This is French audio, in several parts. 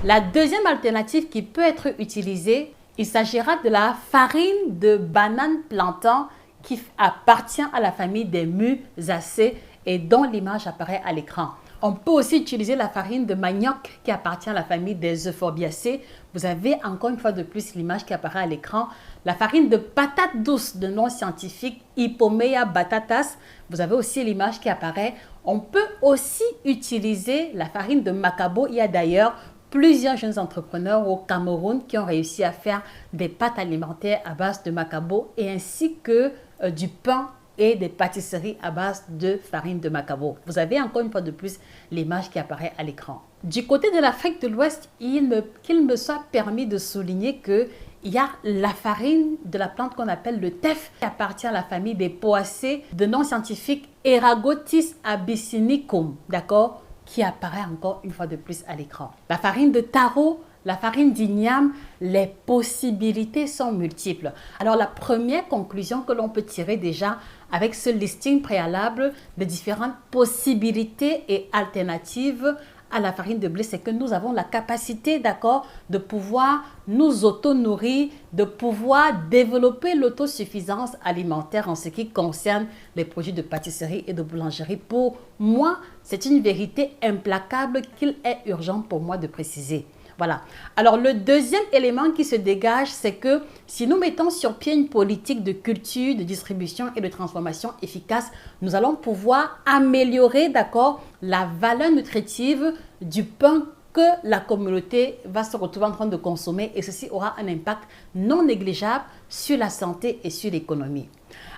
La deuxième alternative qui peut être utilisée, il s'agira de la farine de banane plantain qui appartient à la famille des musacées et dont l'image apparaît à l'écran. On peut aussi utiliser la farine de manioc qui appartient à la famille des euphorbiacées. Vous avez encore une fois de plus l'image qui apparaît à l'écran. La farine de patate douce de nom scientifique Hypomea batatas. Vous avez aussi l'image qui apparaît. On peut aussi utiliser la farine de macabo. Il y a d'ailleurs plusieurs jeunes entrepreneurs au Cameroun qui ont réussi à faire des pâtes alimentaires à base de macabo et ainsi que du pain et des pâtisseries à base de farine de macabo. Vous avez encore une fois de plus l'image qui apparaît à l'écran. Du côté de l'Afrique de l'Ouest, qu'il me soit permis de souligner qu'il y a la farine de la plante qu'on appelle le teff qui appartient à la famille des poacées de nom scientifique Eragotis abyssinicum, d'accord, qui apparaît encore une fois de plus à l'écran. La farine de taro, la farine d'igname, les possibilités sont multiples. Alors la première conclusion que l'on peut tirer déjà avec ce listing préalable de différentes possibilités et alternatives à la farine de blé, c'est que nous avons la capacité, d'accord, de pouvoir nous auto-nourrir, de pouvoir développer l'autosuffisance alimentaire en ce qui concerne les produits de pâtisserie et de boulangerie. Pour moi, c'est une vérité implacable qu'il est urgent pour moi de préciser. Voilà. Alors, le deuxième élément qui se dégage, c'est que si nous mettons sur pied une politique de culture, de distribution et de transformation efficace, nous allons pouvoir améliorer, d'accord, la valeur nutritive du pain que la communauté va se retrouver en train de consommer et ceci aura un impact non négligeable sur la santé et sur l'économie.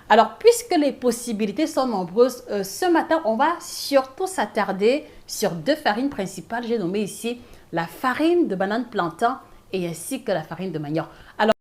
Alors, puisque les possibilités sont nombreuses, ce matin, on va surtout s'attarder sur deux farines principales. J'ai nommé ici la farine de banane plantain et ainsi que la farine de manioc. Alors,